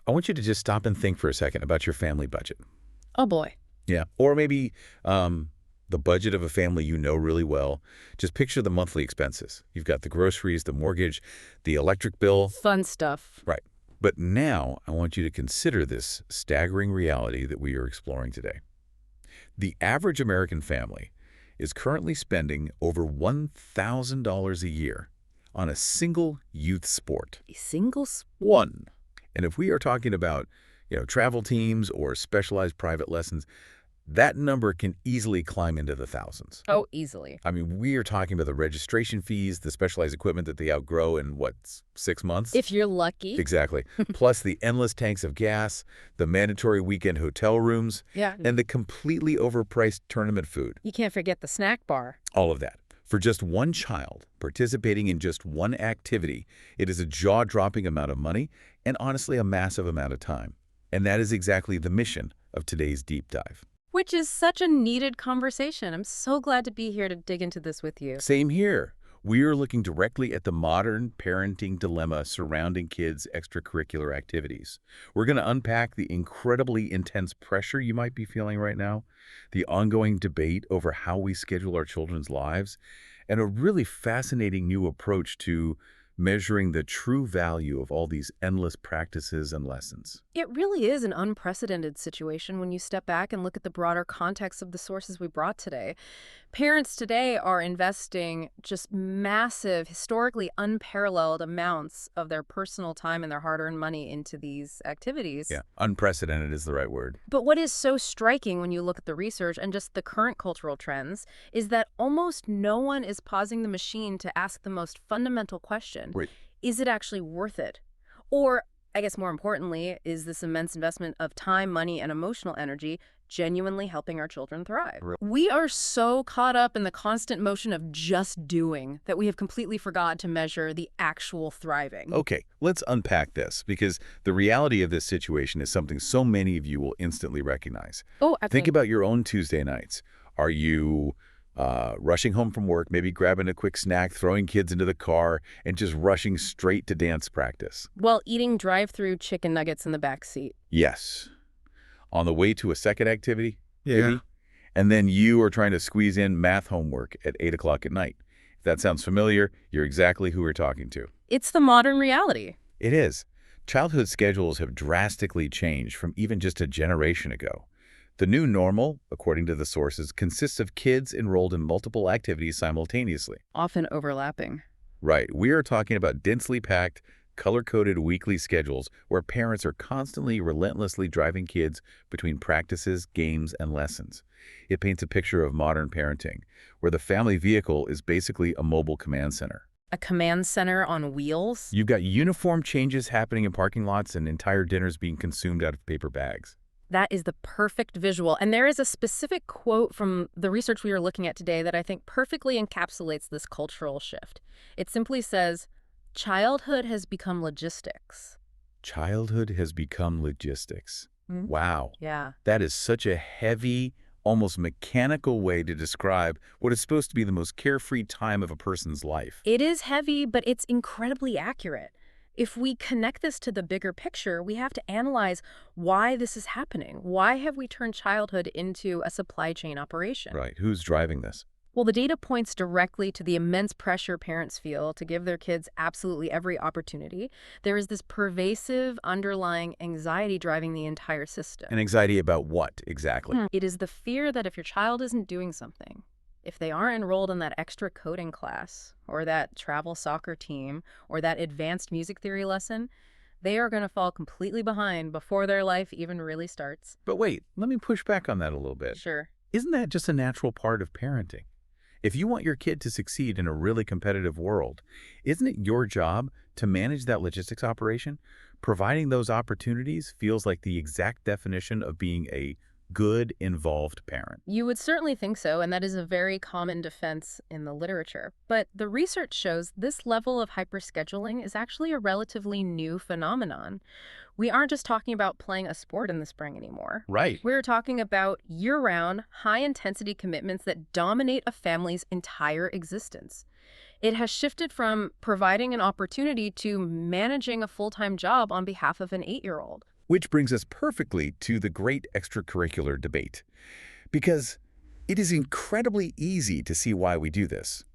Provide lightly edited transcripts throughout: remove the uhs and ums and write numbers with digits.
I want you to just stop and think for a second about your family budget. Oh boy. Yeah. Or maybe the budget of a family you know really well. Just picture the monthly expenses. You've got the groceries, the mortgage, the electric bill. Fun stuff. Right. But now I want you to consider this staggering reality that we are exploring today. The average American family is currently spending over $1,000 a year on a single youth sport. A single One. And if we are talking about, travel teams or specialized private lessons, that number can easily climb into the thousands. Oh, easily. I mean, we are talking about the registration fees, the specialized equipment that they outgrow in, 6 months? If you're lucky. Exactly. Plus the endless tanks of gas, the mandatory weekend hotel rooms, Yeah. and the completely overpriced tournament food. You can't forget the snack bar. All of that. For just one child participating in just one activity, it is a jaw-dropping amount of money and honestly a massive amount of time. And that is exactly the mission of today's deep dive. Which is such a needed conversation. I'm so glad to be here to dig into this with you. Same here. We are looking directly at the modern parenting dilemma surrounding kids' extracurricular activities. We're going to unpack the incredibly intense pressure you might be feeling right now, the ongoing debate over how we schedule our children's lives, and a really fascinating new approach to measuring the true value of all these endless practices and lessons. It really is an unprecedented situation when you step back and look at the broader context of the sources we brought today. Parents today are investing just massive, historically unparalleled amounts of their personal time and their hard-earned money into these activities. Yeah, unprecedented is the right word. But what is so striking when you look at the research and just the current cultural trends is that almost no one is pausing the machine to ask the most fundamental question. Right. Is it actually worth it? Or, I guess more importantly, is this immense investment of time, money, and emotional energy genuinely helping our children thrive? We are so caught up in the constant motion of just doing that we have completely forgot to measure the actual thriving. Okay, let's unpack this, because the reality of this situation is something so many of you will instantly recognize. Oh, okay. Think about your own Tuesday nights. Are you rushing home from work, maybe grabbing a quick snack, throwing kids into the car, and just rushing straight to dance practice? While eating drive-through chicken nuggets in the back seat. Yes. On the way to a second activity? Maybe? And then you are trying to squeeze in math homework at 8 o'clock at night. If that sounds familiar, you're exactly who we're talking to. It's the modern reality. It is. Childhood schedules have drastically changed from even just a generation ago. The new normal, according to the sources, consists of kids enrolled in multiple activities simultaneously. Often overlapping. Right. We are talking about densely packed, color-coded weekly schedules where parents are constantly, relentlessly driving kids between practices, games, and lessons. It paints a picture of modern parenting, where the family vehicle is basically a mobile command center. A command center on wheels? You've got uniform changes happening in parking lots and entire dinners being consumed out of paper bags. That is the perfect visual. And there is a specific quote from the research we are looking at today that I think perfectly encapsulates this cultural shift. It simply says, childhood has become logistics. Childhood has become logistics. Mm-hmm. Wow. Yeah. That is such a heavy, almost mechanical way to describe what is supposed to be the most carefree time of a person's life. It is heavy, but it's incredibly accurate. If we connect this to the bigger picture, we have to analyze why this is happening. Why have we turned childhood into a supply chain operation? Right. Who's driving this? Well, the data points directly to the immense pressure parents feel to give their kids absolutely every opportunity. There is this pervasive underlying anxiety driving the entire system. An anxiety about what, exactly? It is the fear that if your child isn't doing something, if they aren't enrolled in that extra coding class, or that travel soccer team, or that advanced music theory lesson, they are going to fall completely behind before their life even really starts. But wait, let me push back on that a little bit. Sure. Isn't that just a natural part of parenting? If you want your kid to succeed in a really competitive world, isn't it your job to manage that logistics operation? Providing those opportunities feels like the exact definition of being a good, involved parent. You would certainly think so, and that is a very common defense in the literature. But the research shows this level of hyperscheduling is actually a relatively new phenomenon. We aren't just talking about playing a sport in the spring anymore. Right. We're talking about year-round, high-intensity commitments that dominate a family's entire existence. It has shifted from providing an opportunity to managing a full-time job on behalf of an 8-year-old. Which brings us perfectly to the great extracurricular debate. Because it is incredibly easy to see why we do this.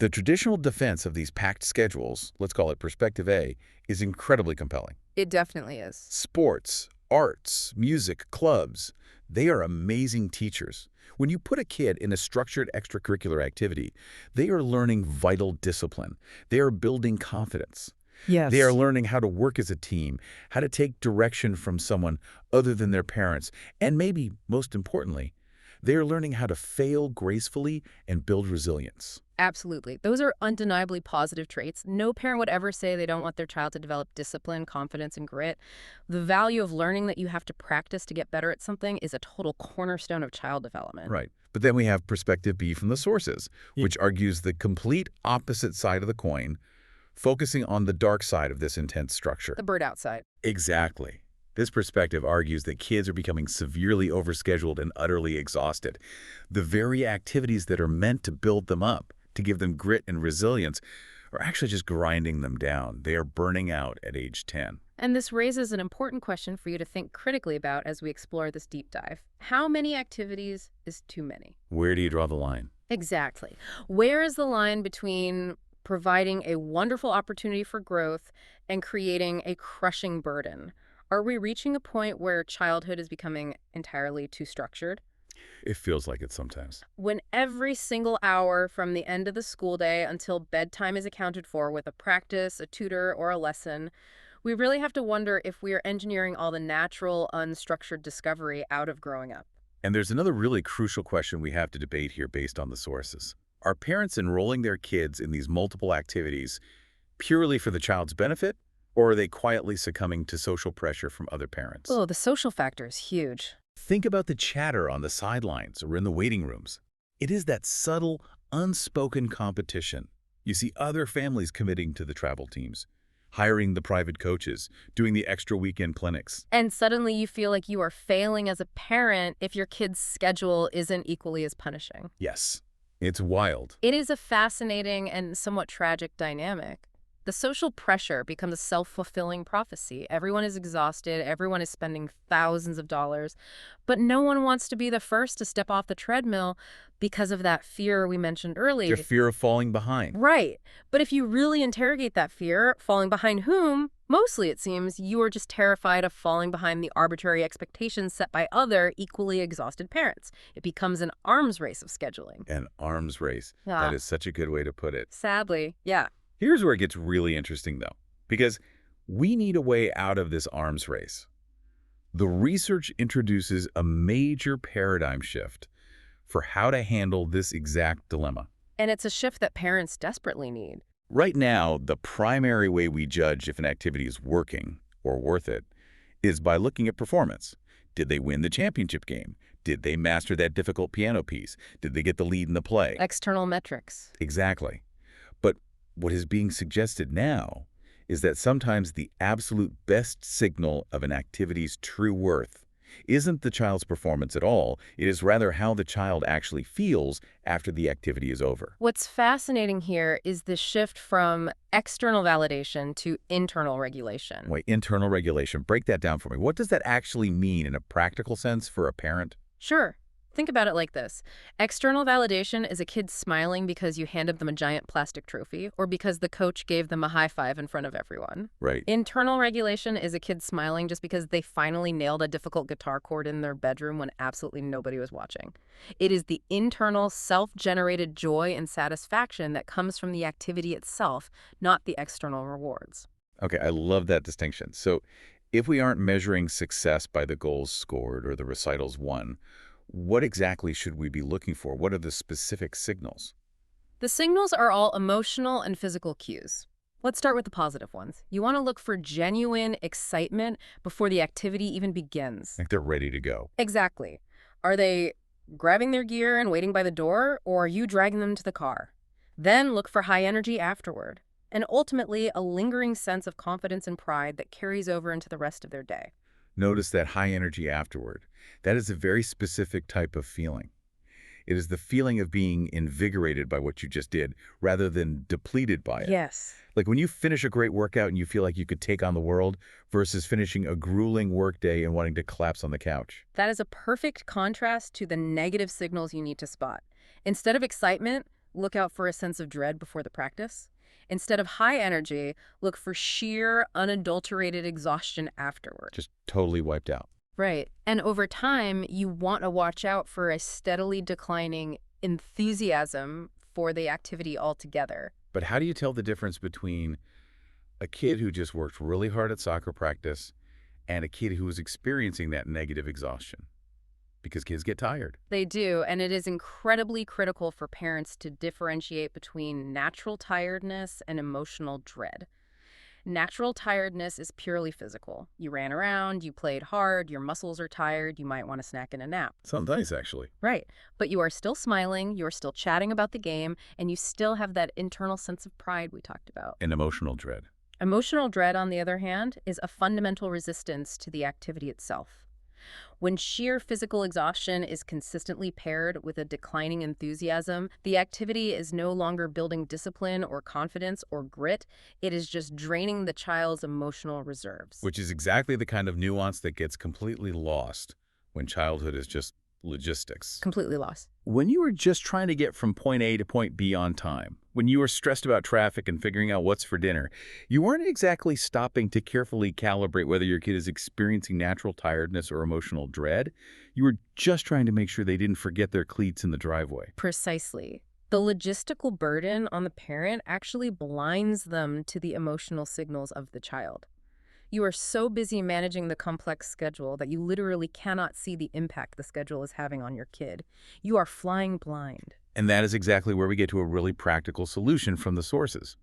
The traditional defense of these packed schedules, let's call it perspective A, is incredibly compelling. It definitely is. Sports, arts, music, clubs, they are amazing teachers. When you put a kid in a structured extracurricular activity, they are learning vital discipline. They are building confidence. Yes. They are learning how to work as a team, how to take direction from someone other than their parents, and maybe, most importantly, they are learning how to fail gracefully and build resilience. Absolutely. Those are undeniably positive traits. No parent would ever say they don't want their child to develop discipline, confidence, and grit. The value of learning that you have to practice to get better at something is a total cornerstone of child development. Right. But then we have perspective B from the sources, which argues the complete opposite side of the coin, focusing on the dark side of this intense structure. The bird outside. Exactly. This perspective argues that kids are becoming severely overscheduled and utterly exhausted. The very activities that are meant to build them up, to give them grit and resilience, are actually just grinding them down. They are burning out at age 10. And this raises an important question for you to think critically about as we explore this deep dive. How many activities is too many? Where do you draw the line? Exactly. Where is the line between providing a wonderful opportunity for growth and creating a crushing burden? Are we reaching a point where childhood is becoming entirely too structured? It feels like it sometimes. When every single hour from the end of the school day until bedtime is accounted for with a practice, a tutor, or a lesson, we really have to wonder if we are engineering all the natural, unstructured discovery out of growing up. And there's another really crucial question we have to debate here based on the sources. Are parents enrolling their kids in these multiple activities purely for the child's benefit, or are they quietly succumbing to social pressure from other parents? Oh, the social factor is huge. Think about the chatter on the sidelines or in the waiting rooms. It is that subtle, unspoken competition. You see other families committing to the travel teams, hiring the private coaches, doing the extra weekend clinics. And suddenly you feel like you are failing as a parent if your kid's schedule isn't equally as punishing. Yes, it's wild. It is a fascinating and somewhat tragic dynamic. The social pressure becomes a self-fulfilling prophecy. Everyone is exhausted, everyone is spending thousands of dollars, but no one wants to be the first to step off the treadmill because of that fear we mentioned earlier. Their fear of falling behind. Right. But if you really interrogate that fear, falling behind whom? Mostly, it seems, you are just terrified of falling behind the arbitrary expectations set by other equally exhausted parents. It becomes an arms race of scheduling. An arms race. Yeah. That is such a good way to put it. Sadly, yeah. Here's where it gets really interesting, though, because we need a way out of this arms race. The research introduces a major paradigm shift for how to handle this exact dilemma. And it's a shift that parents desperately need. Right now, the primary way we judge if an activity is working or worth it is by looking at performance. Did they win the championship game? Did they master that difficult piano piece? Did they get the lead in the play? External metrics. Exactly. But what is being suggested now is that sometimes the absolute best signal of an activity's true worth isn't the child's performance at all. It is rather how the child actually feels after the activity is over. What's fascinating here is the shift from external validation to internal regulation. Wait, internal regulation. Break that down for me. What does that actually mean in a practical sense for a parent? Sure. Think about it like this. External validation is a kid smiling because you handed them a giant plastic trophy or because the coach gave them a high five in front of everyone. Right. Internal regulation is a kid smiling just because they finally nailed a difficult guitar chord in their bedroom when absolutely nobody was watching. It is the internal, self-generated joy and satisfaction that comes from the activity itself, not the external rewards. Okay, I love that distinction. So if we aren't measuring success by the goals scored or the recitals won, what exactly should we be looking for? What are the specific signals? The signals are all emotional and physical cues. Let's start with the positive ones. You want to look for genuine excitement before the activity even begins. Like they're ready to go. Exactly. Are they grabbing their gear and waiting by the door, or are you dragging them to the car? Then look for high energy afterward, and ultimately a lingering sense of confidence and pride that carries over into the rest of their day. Notice that high energy afterward. That is a very specific type of feeling. It is the feeling of being invigorated by what you just did rather than depleted by it. Yes. Like when you finish a great workout and you feel like you could take on the world versus finishing a grueling workday and wanting to collapse on the couch. That is a perfect contrast to the negative signals you need to spot. Instead of excitement, look out for a sense of dread before the practice. Instead of high energy, look for sheer, unadulterated exhaustion afterward. Just totally wiped out. Right. And over time, you want to watch out for a steadily declining enthusiasm for the activity altogether. But how do you tell the difference between a kid who just worked really hard at soccer practice and a kid who was experiencing that negative exhaustion? Because kids get tired. They do, and it is incredibly critical for parents to differentiate between natural tiredness and emotional dread. Natural tiredness is purely physical. You ran around, you played hard, your muscles are tired, you might want to snack and a nap. Sounds nice, actually. Right. But you are still smiling, you are still chatting about the game, and you still have that internal sense of pride we talked about. And emotional dread. Emotional dread, on the other hand, is a fundamental resistance to the activity itself. When sheer physical exhaustion is consistently paired with a declining enthusiasm, the activity is no longer building discipline or confidence or grit. It is just draining the child's emotional reserves. Which is exactly the kind of nuance that gets completely lost when childhood is just logistics. Completely lost. When you were just trying to get from point A to point B on time, when you were stressed about traffic and figuring out what's for dinner, you weren't exactly stopping to carefully calibrate whether your kid is experiencing natural tiredness or emotional dread. You were just trying to make sure they didn't forget their cleats in the driveway. Precisely. The logistical burden on the parent actually blinds them to the emotional signals of the child. You are so busy managing the complex schedule that you literally cannot see the impact the schedule is having on your kid. You are flying blind. And that is exactly where we get to a really practical solution from the sources.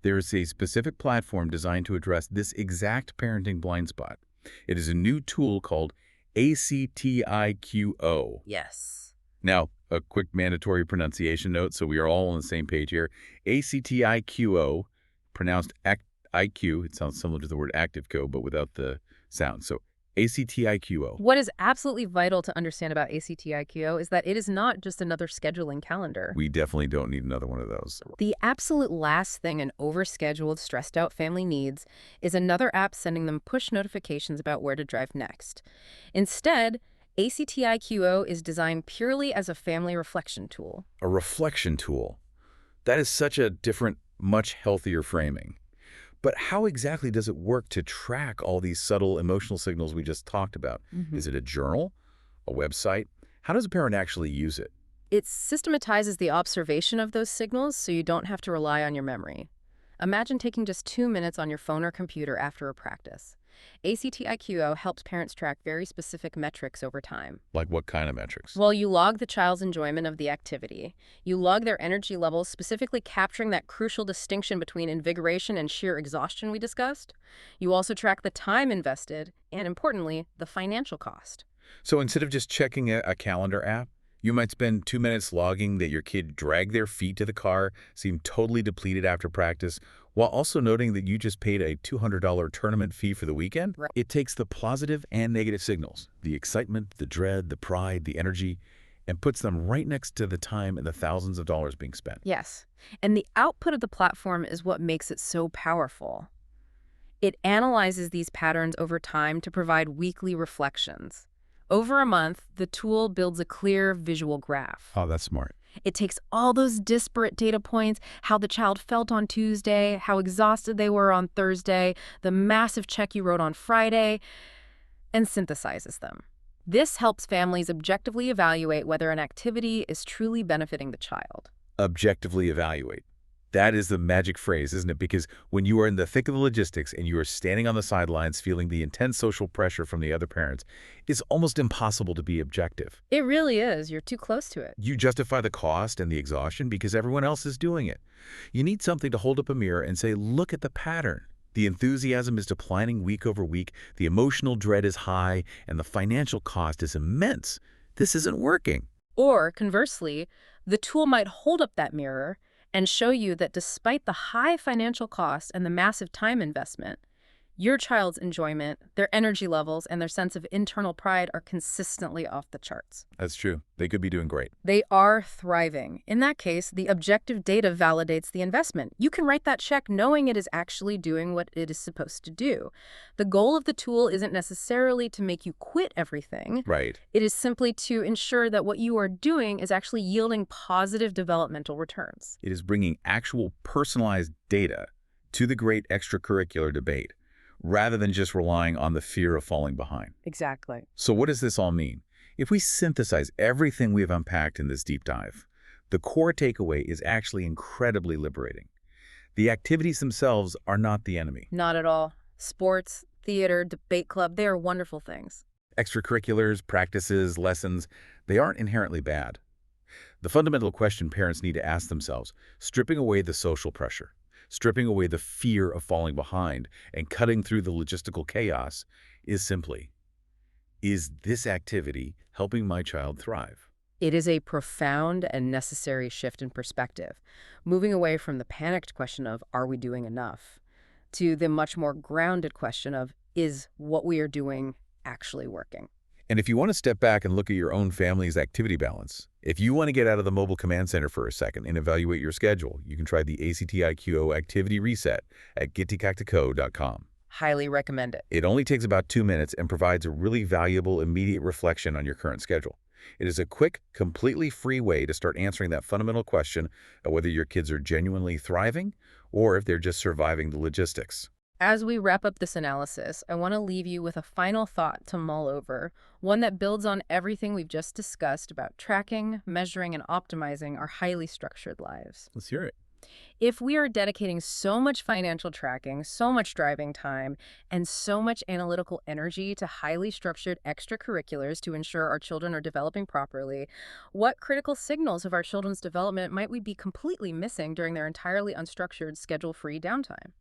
There is a specific platform designed to address this exact parenting blind spot. It is a new tool called ACTIQO. Yes. Now, a quick mandatory pronunciation note so we are all on the same page here. ACTIQO, pronounced IQ, it sounds similar to the word ACTIQO, but without the sound. So ACTIQO. What is absolutely vital to understand about ACTIQO is that it is not just another scheduling calendar. We definitely don't need another one of those. The absolute last thing an overscheduled, stressed out family needs is another app sending them push notifications about where to drive next. Instead, ACTIQO is designed purely as a family reflection tool. A reflection tool. That is such a different, much healthier framing. But how exactly does it work to track all these subtle emotional signals we just talked about? Is it a journal? A website? How does a parent actually use it? It systematizes the observation of those signals so you don't have to rely on your memory. Imagine taking just 2 minutes on your phone or computer after a practice. ACTIQO helps parents track very specific metrics over time. Like what kind of metrics? Well, you log the child's enjoyment of the activity. You log their energy levels, specifically capturing that crucial distinction between invigoration and sheer exhaustion we discussed. You also track the time invested and, importantly, the financial cost. So instead of just checking a calendar app, you might spend 2 minutes logging that your kid dragged their feet to the car, seemed totally depleted after practice, while also noting that you just paid a $200 tournament fee for the weekend. Right. It takes the positive and negative signals, the excitement, the dread, the pride, the energy, and puts them right next to the time and the thousands of dollars being spent. Yes, and the output of the platform is what makes it so powerful. It analyzes these patterns over time to provide weekly reflections. Over a month, the tool builds a clear visual graph. Oh, that's smart. It takes all those disparate data points, how the child felt on Tuesday, how exhausted they were on Thursday, the massive check you wrote on Friday, and synthesizes them. This helps families objectively evaluate whether an activity is truly benefiting the child. Objectively evaluate. That is the magic phrase, isn't it? Because when you are in the thick of the logistics and you are standing on the sidelines feeling the intense social pressure from the other parents, it's almost impossible to be objective. It really is. You're too close to it. You justify the cost and the exhaustion because everyone else is doing it. You need something to hold up a mirror and say, look at the pattern. The enthusiasm is declining week over week, the emotional dread is high, and the financial cost is immense. This isn't working. Or, conversely, the tool might hold up that mirror and show you that despite the high financial cost and the massive time investment, Your child's enjoyment, their energy levels, and their sense of internal pride are consistently off the charts. That's true. They could be doing great. They are thriving. In that case, the objective data validates the investment. You can write that check knowing it is actually doing what it is supposed to do. The goal of the tool isn't necessarily to make you quit everything. Right. It is simply to ensure that what you are doing is actually yielding positive developmental returns. It is bringing actual personalized data to the great extracurricular debate, rather than just relying on the fear of falling behind. Exactly. So what does this all mean? If we synthesize everything we've unpacked in this deep dive, the core takeaway is actually incredibly liberating. The activities themselves are not the enemy. Not at all. Sports, theater, debate club, they are wonderful things. Extracurriculars, practices, lessons, they aren't inherently bad. The fundamental question parents need to ask themselves, stripping away the social pressure, stripping away the fear of falling behind, and cutting through the logistical chaos, is simply, is this activity helping my child thrive? It is a profound and necessary shift in perspective, moving away from the panicked question of, are we doing enough, to the much more grounded question of, is what we are doing actually working? And if you want to step back and look at your own family's activity balance, if you want to get out of the mobile command center for a second and evaluate your schedule, you can try the ACTIQO Activity Reset at ACTIQO.com. Highly recommend it. It only takes about 2 minutes and provides a really valuable immediate reflection on your current schedule. It is a quick, completely free way to start answering that fundamental question of whether your kids are genuinely thriving or if they're just surviving the logistics. As we wrap up this analysis, I want to leave you with a final thought to mull over, one that builds on everything we've just discussed about tracking, measuring, and optimizing our highly structured lives. Let's hear it. If we are dedicating so much financial tracking, so much driving time, and so much analytical energy to highly structured extracurriculars to ensure our children are developing properly, what critical signals of our children's development might we be completely missing during their entirely unstructured, schedule-free downtime?